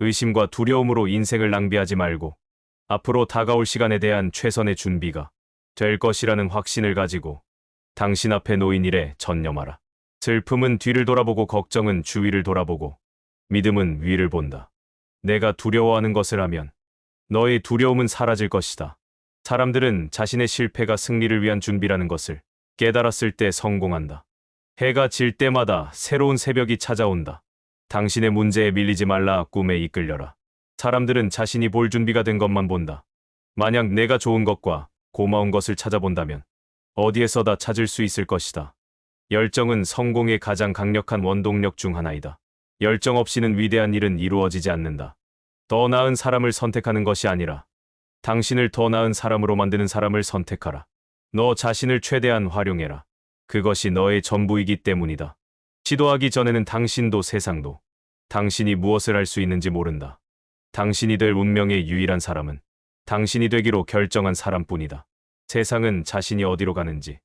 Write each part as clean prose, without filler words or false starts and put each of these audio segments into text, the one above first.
의심과 두려움으로 인생을 낭비하지 말고 앞으로 다가올 시간에 대한 최선의 준비가 될 것이라는 확신을 가지고 당신 앞에 놓인 일에 전념하라. 슬픔은 뒤를 돌아보고 걱정은 주위를 돌아보고 믿음은 위를 본다. 내가 두려워하는 것을 하면 너의 두려움은 사라질 것이다. 사람들은 자신의 실패가 승리를 위한 준비라는 것을 깨달았을 때 성공한다. 해가 질 때마다 새로운 새벽이 찾아온다. 당신의 문제에 밀리지 말라. 꿈에 이끌려라. 사람들은 자신이 볼 준비가 된 것만 본다. 만약 내가 좋은 것과 고마운 것을 찾아본다면 어디에서다 찾을 수 있을 것이다. 열정은 성공의 가장 강력한 원동력 중 하나이다. 열정 없이는 위대한 일은 이루어지지 않는다. 더 나은 사람을 선택하는 것이 아니라 당신을 더 나은 사람으로 만드는 사람을 선택하라. 너 자신을 최대한 활용해라. 그것이 너의 전부이기 때문이다. 시도하기 전에는 당신도 세상도 당신이 무엇을 할 수 있는지 모른다. 당신이 될 운명의 유일한 사람은 당신이 되기로 결정한 사람뿐이다. 세상은 자신이 어디로 가는지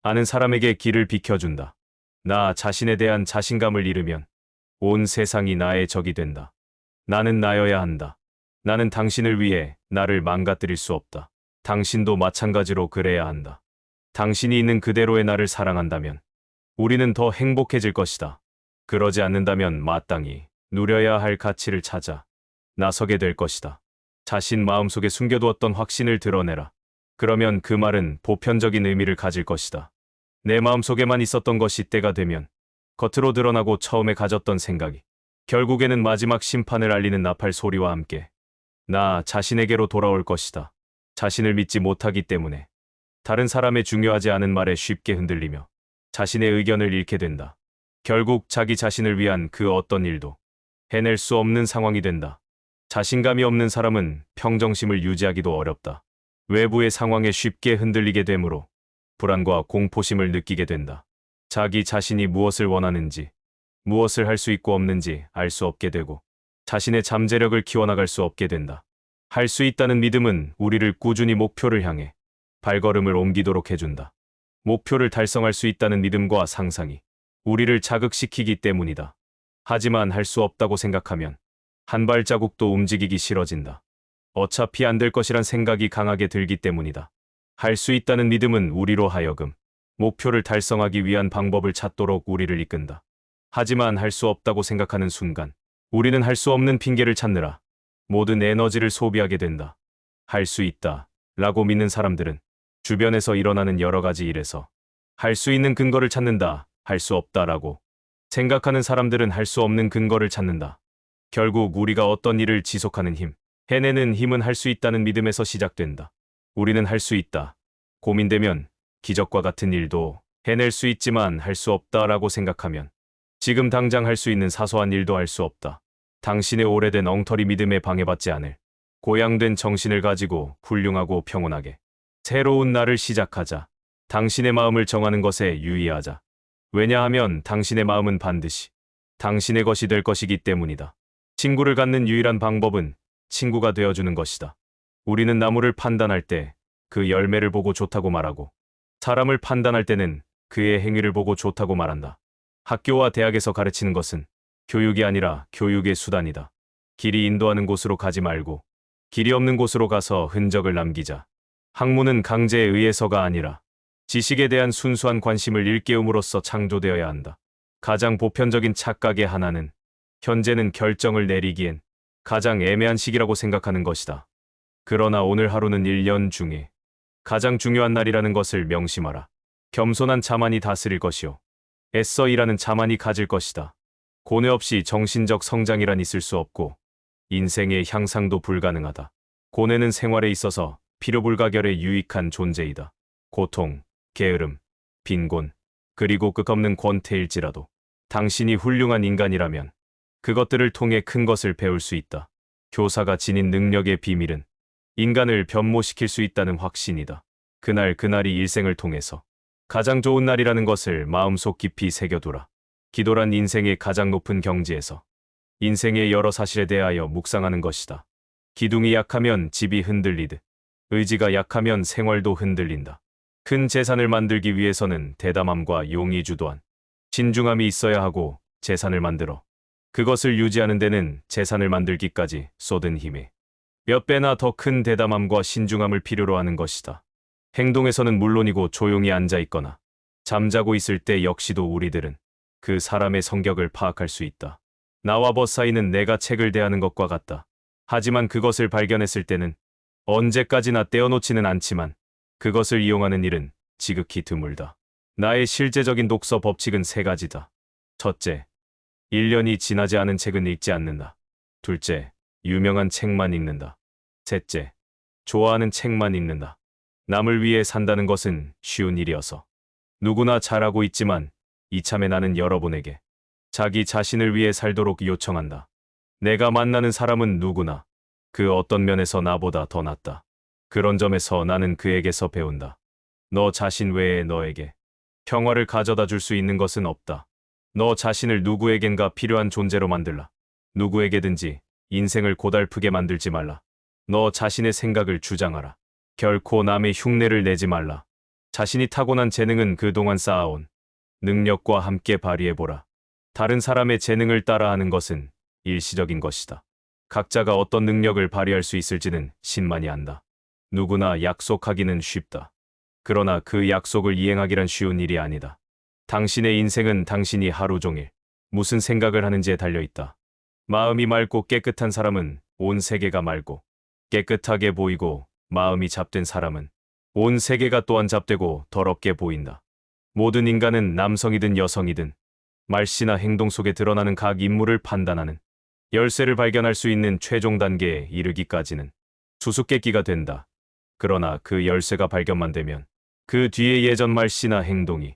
아는 사람에게 길을 비켜준다. 나 자신에 대한 자신감을 잃으면 온 세상이 나의 적이 된다. 나는 나여야 한다. 나는 당신을 위해 나를 망가뜨릴 수 없다. 당신도 마찬가지로 그래야 한다. 당신이 있는 그대로의 나를 사랑한다면 우리는 더 행복해질 것이다. 그러지 않는다면 마땅히 누려야 할 가치를 찾아 나서게 될 것이다. 자신 마음속에 숨겨두었던 확신을 드러내라. 그러면 그 말은 보편적인 의미를 가질 것이다. 내 마음속에만 있었던 것이 때가 되면 겉으로 드러나고 처음에 가졌던 생각이 결국에는 마지막 심판을 알리는 나팔 소리와 함께 나 자신에게로 돌아올 것이다. 자신을 믿지 못하기 때문에 다른 사람의 중요하지 않은 말에 쉽게 흔들리며 자신의 의견을 잃게 된다. 결국 자기 자신을 위한 그 어떤 일도 해낼 수 없는 상황이 된다. 자신감이 없는 사람은 평정심을 유지하기도 어렵다. 외부의 상황에 쉽게 흔들리게 되므로 불안과 공포심을 느끼게 된다. 자기 자신이 무엇을 원하는지, 무엇을 할 수 있고 없는지 알 수 없게 되고 자신의 잠재력을 키워나갈 수 없게 된다. 할 수 있다는 믿음은 우리를 꾸준히 목표를 향해 발걸음을 옮기도록 해준다. 목표를 달성할 수 있다는 믿음과 상상이 우리를 자극시키기 때문이다. 하지만 할 수 없다고 생각하면 한 발자국도 움직이기 싫어진다. 어차피 안 될 것이란 생각이 강하게 들기 때문이다. 할 수 있다는 믿음은 우리로 하여금 목표를 달성하기 위한 방법을 찾도록 우리를 이끈다. 하지만 할 수 없다고 생각하는 순간 우리는 할 수 없는 핑계를 찾느라 모든 에너지를 소비하게 된다. 할 수 있다 라고 믿는 사람들은 주변에서 일어나는 여러 가지 일에서 할 수 있는 근거를 찾는다. 할 수 없다라고 생각하는 사람들은 할 수 없는 근거를 찾는다. 결국 우리가 어떤 일을 지속하는 힘, 해내는 힘은 할 수 있다는 믿음에서 시작된다. 우리는 할 수 있다. 고민되면 기적과 같은 일도 해낼 수 있지만 할 수 없다라고 생각하면 지금 당장 할 수 있는 사소한 일도 할 수 없다. 당신의 오래된 엉터리 믿음에 방해받지 않을 고양된 정신을 가지고 훌륭하고 평온하게 새로운 날을 시작하자. 당신의 마음을 정하는 것에 유의하자. 왜냐하면 당신의 마음은 반드시 당신의 것이 될 것이기 때문이다. 친구를 갖는 유일한 방법은 친구가 되어주는 것이다. 우리는 나무를 판단할 때 그 열매를 보고 좋다고 말하고 사람을 판단할 때는 그의 행위를 보고 좋다고 말한다. 학교와 대학에서 가르치는 것은 교육이 아니라 교육의 수단이다. 길이 인도하는 곳으로 가지 말고 길이 없는 곳으로 가서 흔적을 남기자. 학문은 강제에 의해서가 아니라 지식에 대한 순수한 관심을 일깨움으로써 창조되어야 한다. 가장 보편적인 착각의 하나는 현재는 결정을 내리기엔 가장 애매한 시기라고 생각하는 것이다. 그러나 오늘 하루는 1년 중에 가장 중요한 날이라는 것을 명심하라. 겸손한 자만이 다스릴 것이요 애써 일하는 자만이 가질 것이다. 고뇌 없이 정신적 성장이란 있을 수 없고 인생의 향상도 불가능하다. 고뇌는 생활에 있어서 필요불가결에 유익한 존재이다. 고통, 게으름, 빈곤, 그리고 끝없는 권태일지라도 당신이 훌륭한 인간이라면 그것들을 통해 큰 것을 배울 수 있다. 교사가 지닌 능력의 비밀은 인간을 변모시킬 수 있다는 확신이다. 그날이 일생을 통해서 가장 좋은 날이라는 것을 마음속 깊이 새겨두라. 기도란 인생의 가장 높은 경지에서 인생의 여러 사실에 대하여 묵상하는 것이다. 기둥이 약하면 집이 흔들리듯 의지가 약하면 생활도 흔들린다. 큰 재산을 만들기 위해서는 대담함과 용이 주도한 신중함이 있어야 하고 재산을 만들어 그것을 유지하는 데는 재산을 만들기까지 쏟은 힘에 몇 배나 더 큰 대담함과 신중함을 필요로 하는 것이다. 행동에서는 물론이고 조용히 앉아 있거나 잠자고 있을 때 역시도 우리들은 그 사람의 성격을 파악할 수 있다. 나와 벗 사이는 내가 책을 대하는 것과 같다. 하지만 그것을 발견했을 때는 언제까지나 떼어놓지는 않지만 그것을 이용하는 일은 지극히 드물다. 나의 실제적인 독서 법칙은 세 가지다. 첫째, 1년이 지나지 않은 책은 읽지 않는다. 둘째, 유명한 책만 읽는다. 셋째, 좋아하는 책만 읽는다. 남을 위해 산다는 것은 쉬운 일이어서 누구나 잘하고 있지만 이참에 나는 여러분에게 자기 자신을 위해 살도록 요청한다. 내가 만나는 사람은 누구나 그 어떤 면에서 나보다 더 낫다. 그런 점에서 나는 그에게서 배운다. 너 자신 외에 너에게 평화를 가져다 줄 수 있는 것은 없다. 너 자신을 누구에겐가 필요한 존재로 만들라. 누구에게든지 인생을 고달프게 만들지 말라. 너 자신의 생각을 주장하라. 결코 남의 흉내를 내지 말라. 자신이 타고난 재능은 그동안 쌓아온 능력과 함께 발휘해보라. 다른 사람의 재능을 따라하는 것은 일시적인 것이다. 각자가 어떤 능력을 발휘할 수 있을지는 신만이 안다. 누구나 약속하기는 쉽다. 그러나 그 약속을 이행하기란 쉬운 일이 아니다. 당신의 인생은 당신이 하루 종일 무슨 생각을 하는지에 달려있다. 마음이 맑고 깨끗한 사람은 온 세계가 맑고 깨끗하게 보이고, 마음이 잡된 사람은 온 세계가 또한 잡되고 더럽게 보인다. 모든 인간은 남성이든 여성이든 말씨나 행동 속에 드러나는 각 인물을 판단하는 열쇠를 발견할 수 있는 최종 단계에 이르기까지는 수수께끼가 된다. 그러나 그 열쇠가 발견만 되면 그 뒤에 예전 말씨나 행동이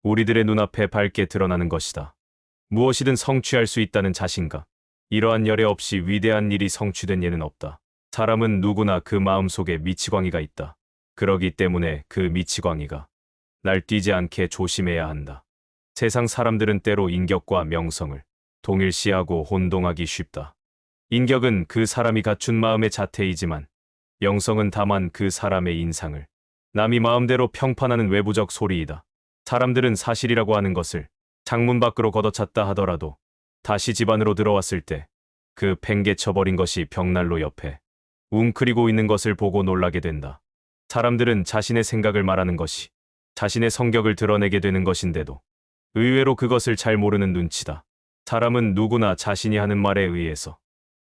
우리들의 눈앞에 밝게 드러나는 것이다. 무엇이든 성취할 수 있다는 자신감. 이러한 열애 없이 위대한 일이 성취된 예는 없다. 사람은 누구나 그 마음속에 미치광이가 있다. 그러기 때문에 그 미치광이가 날뛰지 않게 조심해야 한다. 세상 사람들은 때로 인격과 명성을 동일시하고 혼동하기 쉽다. 인격은 그 사람이 갖춘 마음의 자태이지만 명성은 다만 그 사람의 인상을 남이 마음대로 평판하는 외부적 소리이다. 사람들은 사실이라고 하는 것을 창문 밖으로 걷어찼다 하더라도 다시 집 안으로 들어왔을 때 그 팽개쳐버린 것이 벽난로 옆에 웅크리고 있는 것을 보고 놀라게 된다. 사람들은 자신의 생각을 말하는 것이 자신의 성격을 드러내게 되는 것인데도 의외로 그것을 잘 모르는 눈치다. 사람은 누구나 자신이 하는 말에 의해서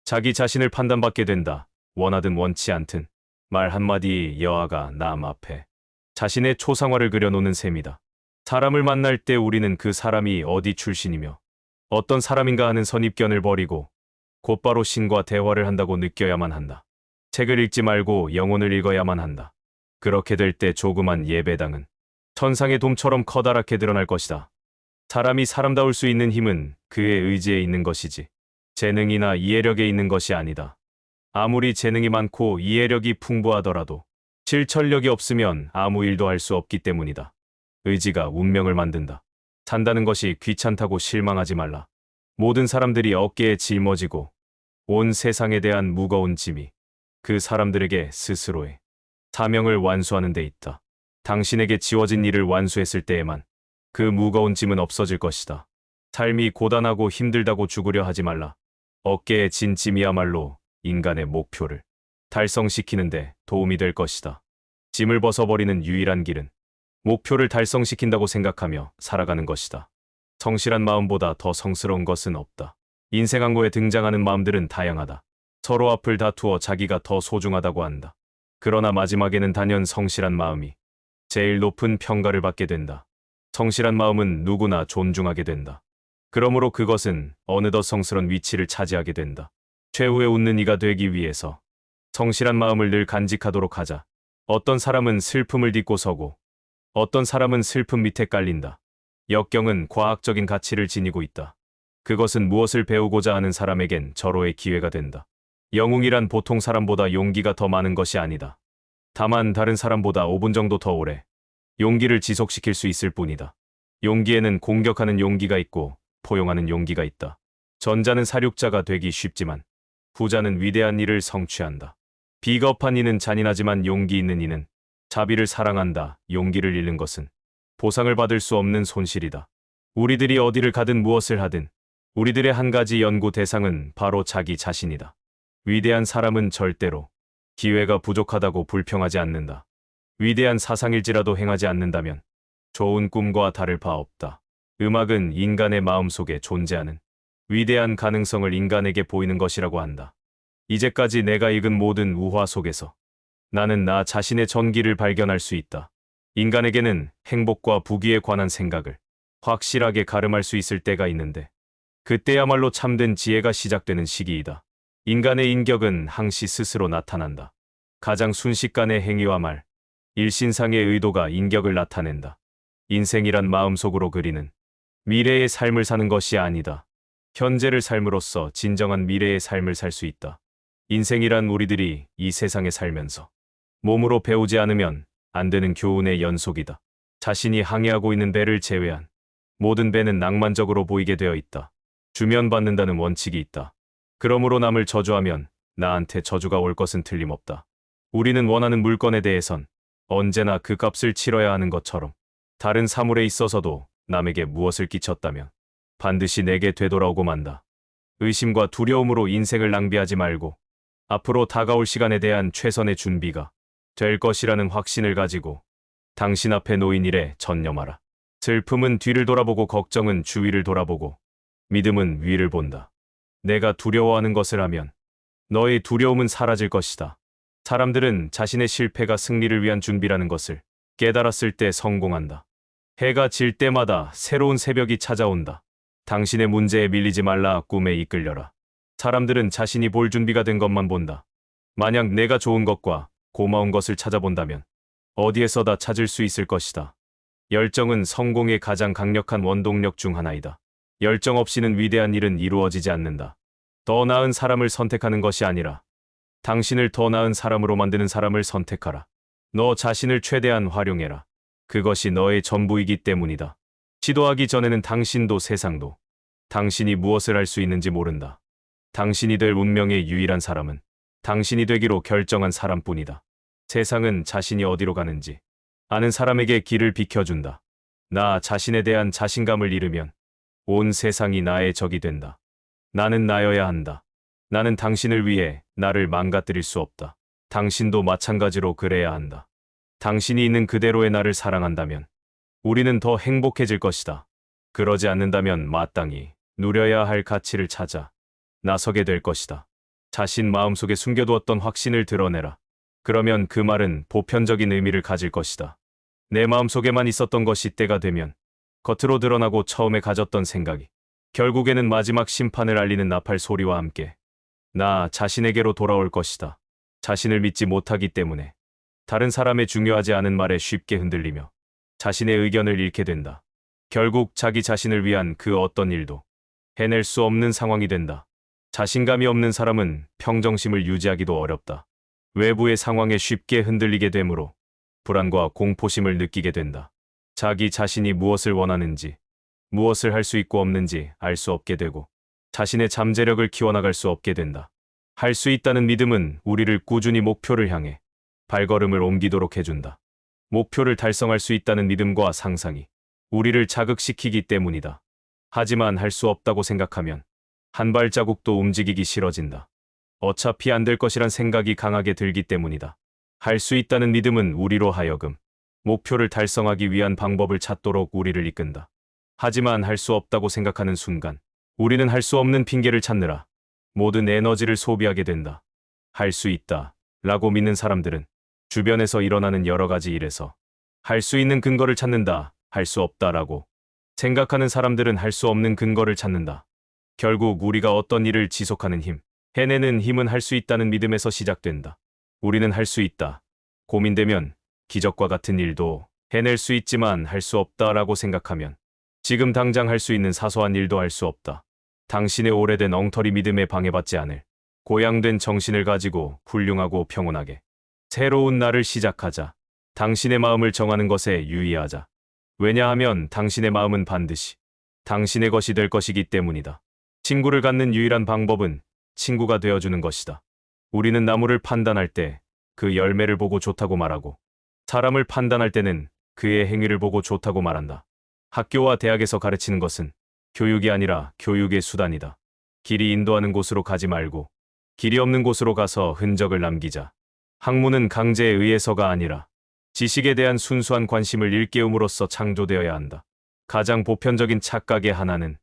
자기 자신을 판단받게 된다. 원하든 원치 않든 말 한마디 여하가 남 앞에 자신의 초상화를 그려놓는 셈이다. 사람을 만날 때 우리는 그 사람이 어디 출신이며 어떤 사람인가 하는 선입견을 버리고 곧바로 신과 대화를 한다고 느껴야만 한다. 책을 읽지 말고 영혼을 읽어야만 한다. 그렇게 될 때 조그만 예배당은 천상의 돔처럼 커다랗게 드러날 것이다. 사람이 사람다울 수 있는 힘은 그의 의지에 있는 것이지 재능이나 이해력에 있는 것이 아니다. 아무리 재능이 많고 이해력이 풍부하더라도 실천력이 없으면 아무 일도 할 수 없기 때문이다. 의지가 운명을 만든다. 산다는 것이 귀찮다고 실망하지 말라. 모든 사람들이 어깨에 짊어지고 온 세상에 대한 무거운 짐이 그 사람들에게 스스로의 사명을 완수하는 데 있다. 당신에게 지워진 일을 완수했을 때에만 그 무거운 짐은 없어질 것이다. 삶이 고단하고 힘들다고 죽으려 하지 말라. 어깨에 진 짐이야말로 인간의 목표를 달성시키는데 도움이 될 것이다. 짐을 벗어버리는 유일한 길은 목표를 달성시킨다고 생각하며 살아가는 것이다. 성실한 마음보다 더 성스러운 것은 없다. 인생 항구에 등장하는 마음들은 다양하다. 서로 앞을 다투어 자기가 더 소중하다고 한다. 그러나 마지막에는 단연 성실한 마음이 제일 높은 평가를 받게 된다. 성실한 마음은 누구나 존중하게 된다. 그러므로 그것은 어느덧 성스러운 위치를 차지하게 된다. 최후의 웃는 이가 되기 위해서 성실한 마음을 늘 간직하도록 하자. 어떤 사람은 슬픔을 딛고 서고 어떤 사람은 슬픔 밑에 깔린다. 역경은 과학적인 가치를 지니고 있다. 그것은 무엇을 배우고자 하는 사람에겐 절호의 기회가 된다. 영웅이란 보통 사람보다 용기가 더 많은 것이 아니다. 다만 다른 사람보다 5분 정도 더 오래 용기를 지속시킬 수 있을 뿐이다. 용기에는 공격하는 용기가 있고 포용하는 용기가 있다. 전자는 사륙자가 되기 쉽지만 후자는 위대한 일을 성취한다. 비겁한 이는 잔인하지만 용기 있는 이는 자비를 사랑한다. 용기를 잃는 것은 보상을 받을 수 없는 손실이다. 우리들이 어디를 가든 무엇을 하든 우리들의 한 가지 연구 대상은 바로 자기 자신이다. 위대한 사람은 절대로 기회가 부족하다고 불평하지 않는다. 위대한 사상일지라도 행하지 않는다면 좋은 꿈과 다를 바 없다. 음악은 인간의 마음속에 존재하는 위대한 가능성을 인간에게 보이는 것이라고 한다. 이제까지 내가 읽은 모든 우화 속에서 나는 나 자신의 전기를 발견할 수 있다. 인간에게는 행복과 부귀에 관한 생각을 확실하게 가름할 수 있을 때가 있는데 그때야말로 참된 지혜가 시작되는 시기이다. 인간의 인격은 항시 스스로 나타난다. 가장 순식간의 행위와 말, 일신상의 의도가 인격을 나타낸다. 인생이란 마음속으로 그리는 미래의 삶을 사는 것이 아니다. 현재를 삶으로써 진정한 미래의 삶을 살 수 있다. 인생이란 우리들이 이 세상에 살면서 몸으로 배우지 않으면 안 되는 교훈의 연속이다. 자신이 항해하고 있는 배를 제외한 모든 배는 낭만적으로 보이게 되어 있다. 주면 받는다는 원칙이 있다. 그러므로 남을 저주하면 나한테 저주가 올 것은 틀림없다. 우리는 원하는 물건에 대해선 언제나 그 값을 치러야 하는 것처럼 다른 사물에 있어서도 남에게 무엇을 끼쳤다면 반드시 내게 되돌아오고 만다. 의심과 두려움으로 인생을 낭비하지 말고 앞으로 다가올 시간에 대한 최선의 준비가 될 것이라는 확신을 가지고 당신 앞에 놓인 일에 전념하라. 슬픔은 뒤를 돌아보고 걱정은 주위를 돌아보고 믿음은 위를 본다. 내가 두려워하는 것을 하면 너의 두려움은 사라질 것이다. 사람들은 자신의 실패가 승리를 위한 준비라는 것을 깨달았을 때 성공한다. 해가 질 때마다 새로운 새벽이 찾아온다. 당신의 문제에 밀리지 말라. 꿈에 이끌려라. 사람들은 자신이 볼 준비가 된 것만 본다. 만약 내가 좋은 것과 고마운 것을 찾아본다면 어디에서다 찾을 수 있을 것이다. 열정은 성공의 가장 강력한 원동력 중 하나이다. 열정 없이는 위대한 일은 이루어지지 않는다. 더 나은 사람을 선택하는 것이 아니라 당신을 더 나은 사람으로 만드는 사람을 선택하라. 너 자신을 최대한 활용해라. 그것이 너의 전부이기 때문이다. 시도하기 전에는 당신도 세상도 당신이 무엇을 할 수 있는지 모른다. 당신이 될 운명의 유일한 사람은 당신이 되기로 결정한 사람뿐이다. 세상은 자신이 어디로 가는지 아는 사람에게 길을 비켜준다. 나 자신에 대한 자신감을 잃으면 온 세상이 나의 적이 된다. 나는 나여야 한다. 나는 당신을 위해 나를 망가뜨릴 수 없다. 당신도 마찬가지로 그래야 한다. 당신이 있는 그대로의 나를 사랑한다면 우리는 더 행복해질 것이다. 그러지 않는다면 마땅히 누려야 할 가치를 찾아 나서게 될 것이다. 자신 마음속에 숨겨두었던 확신을 드러내라. 그러면 그 말은 보편적인 의미를 가질 것이다. 내 마음속에만 있었던 것이 때가 되면 겉으로 드러나고 처음에 가졌던 생각이 결국에는 마지막 심판을 알리는 나팔 소리와 함께 나 자신에게로 돌아올 것이다. 자신을 믿지 못하기 때문에 다른 사람의 중요하지 않은 말에 쉽게 흔들리며 자신의 의견을 잃게 된다. 결국 자기 자신을 위한 그 어떤 일도 해낼 수 없는 상황이 된다. 자신감이 없는 사람은 평정심을 유지하기도 어렵다. 외부의 상황에 쉽게 흔들리게 되므로 불안과 공포심을 느끼게 된다. 자기 자신이 무엇을 원하는지, 무엇을 할 수 있고 없는지 알 수 없게 되고 자신의 잠재력을 키워나갈 수 없게 된다. 할 수 있다는 믿음은 우리를 꾸준히 목표를 향해 발걸음을 옮기도록 해준다. 목표를 달성할 수 있다는 믿음과 상상이 우리를 자극시키기 때문이다. 하지만 할 수 없다고 생각하면 한 발자국도 움직이기 싫어진다. 어차피 안 될 것이란 생각이 강하게 들기 때문이다. 할 수 있다는 믿음은 우리로 하여금 목표를 달성하기 위한 방법을 찾도록 우리를 이끈다. 하지만 할 수 없다고 생각하는 순간 우리는 할 수 없는 핑계를 찾느라 모든 에너지를 소비하게 된다. 할 수 있다 라고 믿는 사람들은 주변에서 일어나는 여러 가지 일에서 할 수 있는 근거를 찾는다. 할 수 없다라고 생각하는 사람들은 할 수 없는 근거를 찾는다. 결국 우리가 어떤 일을 지속하는 힘, 해내는 힘은 할 수 있다는 믿음에서 시작된다. 우리는 할 수 있다. 고민되면 기적과 같은 일도 해낼 수 있지만 할 수 없다라고 생각하면 지금 당장 할 수 있는 사소한 일도 할 수 없다. 당신의 오래된 엉터리 믿음에 방해받지 않을 고양된 정신을 가지고 훌륭하고 평온하게 새로운 날을 시작하자. 당신의 마음을 정하는 것에 유의하자. 왜냐하면 당신의 마음은 반드시 당신의 것이 될 것이기 때문이다. 친구를 갖는 유일한 방법은 친구가 되어주는 것이다. 우리는 나무를 판단할 때 그 열매를 보고 좋다고 말하고 사람을 판단할 때는 그의 행위를 보고 좋다고 말한다. 학교와 대학에서 가르치는 것은 교육이 아니라 교육의 수단이다. 길이 인도하는 곳으로 가지 말고 길이 없는 곳으로 가서 흔적을 남기자. 학문은 강제에 의해서가 아니라 지식에 대한 순수한 관심을 일깨움으로써 창조되어야 한다. 가장 보편적인 착각의 하나는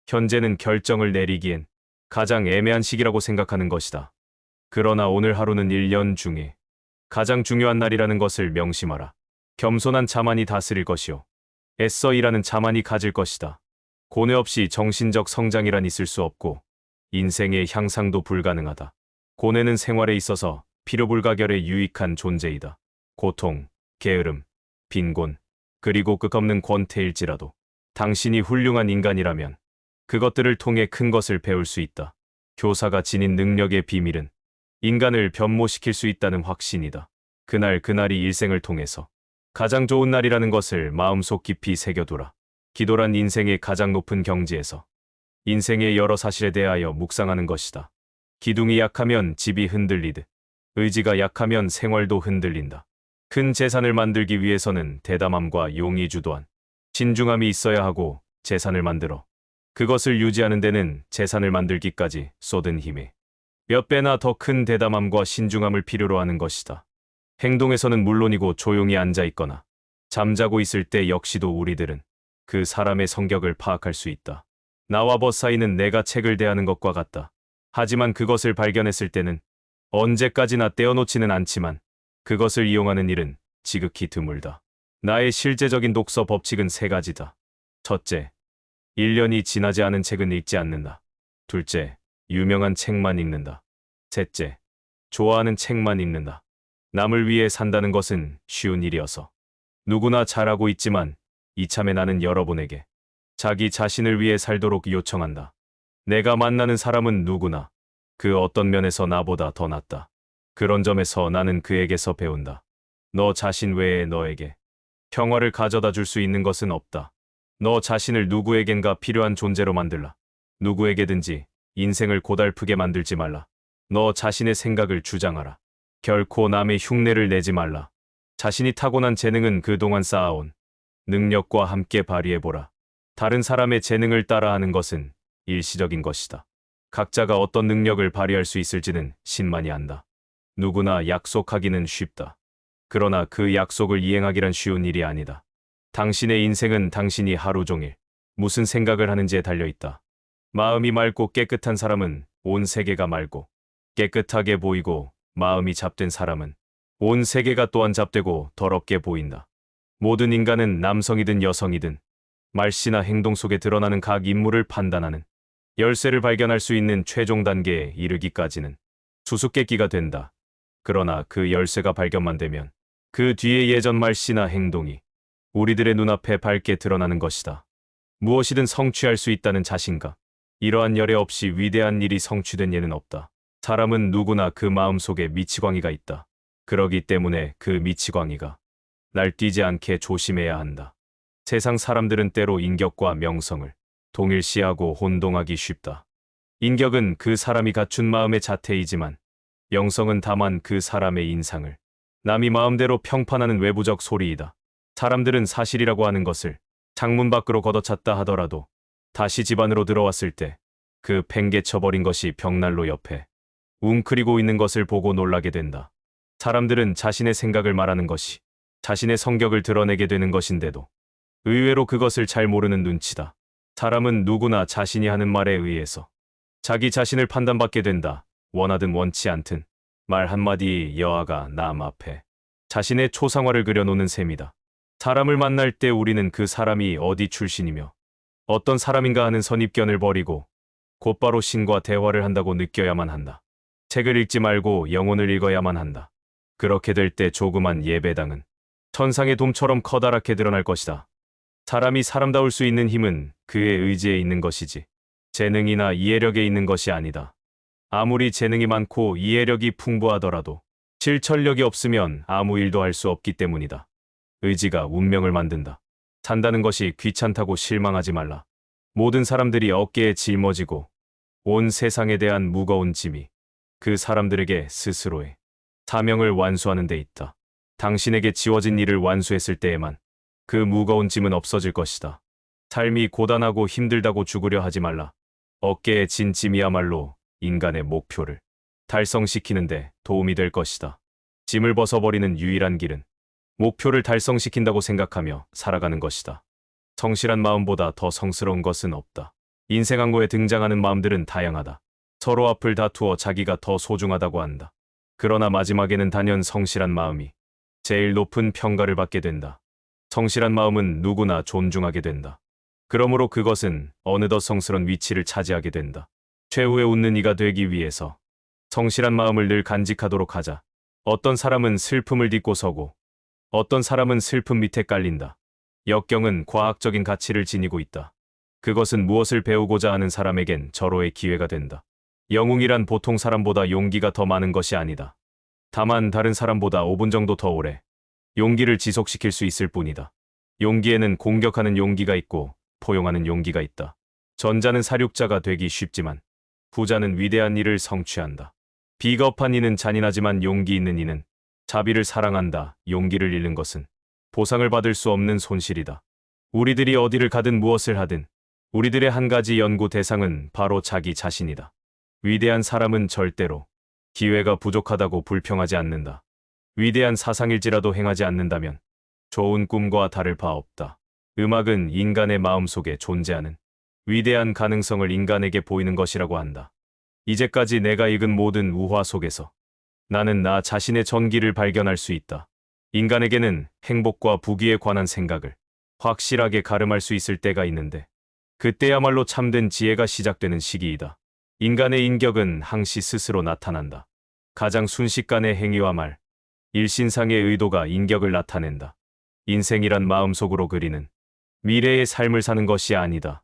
현재는 결정을 내리기엔 가장 애매한 시기라고 생각하는 것이다. 그러나 오늘 하루는 1년 중에 가장 중요한 날이라는 것을 명심하라. 겸손한 자만이 다스릴 것이요. 애써 일하는 자만이 가질 것이다. 고뇌 없이 정신적 성장이란 있을 수 없고 인생의 향상도 불가능하다. 고뇌는 생활에 있어서 필요불가결에 유익한 존재이다. 고통, 게으름, 빈곤, 그리고 끝없는 권태일지라도 당신이 훌륭한 인간이라면 그것들을 통해 큰 것을 배울 수 있다. 교사가 지닌 능력의 비밀은 인간을 변모시킬 수 있다는 확신이다. 그날이 일생을 통해서 가장 좋은 날이라는 것을 마음속 깊이 새겨두라. 기도란 인생의 가장 높은 경지에서 인생의 여러 사실에 대하여 묵상하는 것이다. 기둥이 약하면 집이 흔들리듯 의지가 약하면 생활도 흔들린다. 큰 재산을 만들기 위해서는 대담함과 용이 주도한 신중함이 있어야 하고 재산을 만들어 그것을 유지하는 데는 재산을 만들기까지 쏟은 힘에 몇 배나 더 큰 대담함과 신중함을 필요로 하는 것이다. 행동에서는 물론이고 조용히 앉아 있거나 잠자고 있을 때 역시도 우리들은 그 사람의 성격을 파악할 수 있다. 나와 벗 사이는 내가 책을 대하는 것과 같다. 하지만 그것을 발견했을 때는 언제까지나 떼어놓지는 않지만 그것을 이용하는 일은 지극히 드물다. 나의 실제적인 독서 법칙은 3가지다. 첫째, 1년이 지나지 않은 책은 읽지 않는다. 둘째, 유명한 책만 읽는다. 셋째, 좋아하는 책만 읽는다. 남을 위해 산다는 것은 쉬운 일이어서 누구나 잘하고 있지만 이참에 나는 여러분에게 자기 자신을 위해 살도록 요청한다. 내가 만나는 사람은 누구나 그 어떤 면에서 나보다 더 낫다. 그런 점에서 나는 그에게서 배운다. 너 자신 외에 너에게 평화를 가져다 줄 수 있는 것은 없다. 너 자신을 누구에겐가 필요한 존재로 만들라. 누구에게든지 인생을 고달프게 만들지 말라. 너 자신의 생각을 주장하라. 결코 남의 흉내를 내지 말라. 자신이 타고난 재능은 그동안 쌓아온 능력과 함께 발휘해보라. 다른 사람의 재능을 따라하는 것은 일시적인 것이다. 각자가 어떤 능력을 발휘할 수 있을지는 신만이 안다. 누구나 약속하기는 쉽다. 그러나 그 약속을 이행하기란 쉬운 일이 아니다. 당신의 인생은 당신이 하루 종일 무슨 생각을 하는지에 달려있다. 마음이 맑고 깨끗한 사람은 온 세계가 맑고 깨끗하게 보이고 마음이 잡된 사람은 온 세계가 또한 잡되고 더럽게 보인다. 모든 인간은 남성이든 여성이든 말씨나 행동 속에 드러나는 각 인물을 판단하는 열쇠를 발견할 수 있는 최종 단계에 이르기까지는 수수께끼가 된다. 그러나 그 열쇠가 발견만 되면 그 뒤의 예전 말씨나 행동이 우리들의 눈앞에 밝게 드러나는 것이다. 무엇이든 성취할 수 있다는 자신감. 이러한 열애 없이 위대한 일이 성취된 예는 없다. 사람은 누구나 그 마음속에 미치광이가 있다. 그러기 때문에 그 미치광이가 날뛰지 않게 조심해야 한다. 세상 사람들은 때로 인격과 명성을 동일시하고 혼동하기 쉽다. 인격은 그 사람이 갖춘 마음의 자태이지만 명성은 다만 그 사람의 인상을 남이 마음대로 평판하는 외부적 소리이다. 사람들은 사실이라고 하는 것을 창문 밖으로 걷어찼다 하더라도 다시 집 안으로 들어왔을 때 그 팽개쳐버린 것이 벽난로 옆에 웅크리고 있는 것을 보고 놀라게 된다. 사람들은 자신의 생각을 말하는 것이 자신의 성격을 드러내게 되는 것인데도 의외로 그것을 잘 모르는 눈치다. 사람은 누구나 자신이 하는 말에 의해서 자기 자신을 판단받게 된다. 원하든 원치 않든 말 한마디 여하가 남 앞에 자신의 초상화를 그려놓는 셈이다. 사람을 만날 때 우리는 그 사람이 어디 출신이며 어떤 사람인가 하는 선입견을 버리고 곧바로 신과 대화를 한다고 느껴야만 한다. 책을 읽지 말고 영혼을 읽어야만 한다. 그렇게 될 때 조그만 예배당은 천상의 돔처럼 커다랗게 드러날 것이다. 사람이 사람다울 수 있는 힘은 그의 의지에 있는 것이지 재능이나 이해력에 있는 것이 아니다. 아무리 재능이 많고 이해력이 풍부하더라도 실천력이 없으면 아무 일도 할 수 없기 때문이다. 의지가 운명을 만든다. 산다는 것이 귀찮다고 실망하지 말라. 모든 사람들이 어깨에 짊어지고 온 세상에 대한 무거운 짐이 그 사람들에게 스스로의 사명을 완수하는 데 있다. 당신에게 지워진 일을 완수했을 때에만 그 무거운 짐은 없어질 것이다. 삶이 고단하고 힘들다고 죽으려 하지 말라. 어깨에 진 짐이야말로 인간의 목표를 달성시키는데 도움이 될 것이다. 짐을 벗어버리는 유일한 길은 목표를 달성시킨다고 생각하며 살아가는 것이다. 성실한 마음보다 더 성스러운 것은 없다. 인생 항구에 등장하는 마음들은 다양하다. 서로 앞을 다투어 자기가 더 소중하다고 한다. 그러나 마지막에는 단연 성실한 마음이 제일 높은 평가를 받게 된다. 성실한 마음은 누구나 존중하게 된다. 그러므로 그것은 어느덧 성스러운 위치를 차지하게 된다. 최후의 웃는 이가 되기 위해서 성실한 마음을 늘 간직하도록 하자. 어떤 사람은 슬픔을 딛고 서고 어떤 사람은 슬픔 밑에 깔린다. 역경은 과학적인 가치를 지니고 있다. 그것은 무엇을 배우고자 하는 사람에겐 절호의 기회가 된다. 영웅이란 보통 사람보다 용기가 더 많은 것이 아니다. 다만 다른 사람보다 5분 정도 더 오래 용기를 지속시킬 수 있을 뿐이다. 용기에는 공격하는 용기가 있고 포용하는 용기가 있다. 전자는 사륙자가 되기 쉽지만 후자는 위대한 일을 성취한다. 비겁한 이는 잔인하지만 용기 있는 이는 자비를 사랑한다. 용기를 잃는 것은 보상을 받을 수 없는 손실이다. 우리들이 어디를 가든 무엇을 하든 우리들의 한 가지 연구 대상은 바로 자기 자신이다. 위대한 사람은 절대로 기회가 부족하다고 불평하지 않는다. 위대한 사상일지라도 행하지 않는다면 좋은 꿈과 다를 바 없다. 음악은 인간의 마음속에 존재하는 위대한 가능성을 인간에게 보이는 것이라고 한다. 이제까지 내가 읽은 모든 우화 속에서 나는 나 자신의 전기를 발견할 수 있다. 인간에게는 행복과 부귀에 관한 생각을 확실하게 가름할 수 있을 때가 있는데 그때야말로 참된 지혜가 시작되는 시기이다. 인간의 인격은 항시 스스로 나타난다. 가장 순식간의 행위와 말, 일신상의 의도가 인격을 나타낸다. 인생이란 마음속으로 그리는 미래의 삶을 사는 것이 아니다.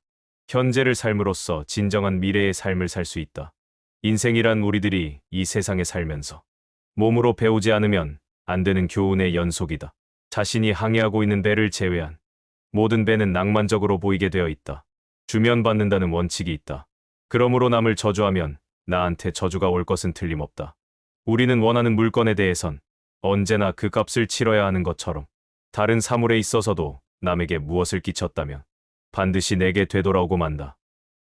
현재를 삶으로써 진정한 미래의 삶을 살 수 있다. 인생이란 우리들이 이 세상에 살면서 몸으로 배우지 않으면 안 되는 교훈의 연속이다. 자신이 항해하고 있는 배를 제외한 모든 배는 낭만적으로 보이게 되어 있다. 주면 받는다는 원칙이 있다. 그러므로 남을 저주하면 나한테 저주가 올 것은 틀림없다. 우리는 원하는 물건에 대해선 언제나 그 값을 치러야 하는 것처럼 다른 사물에 있어서도 남에게 무엇을 끼쳤다면 반드시 내게 되돌아오고 만다.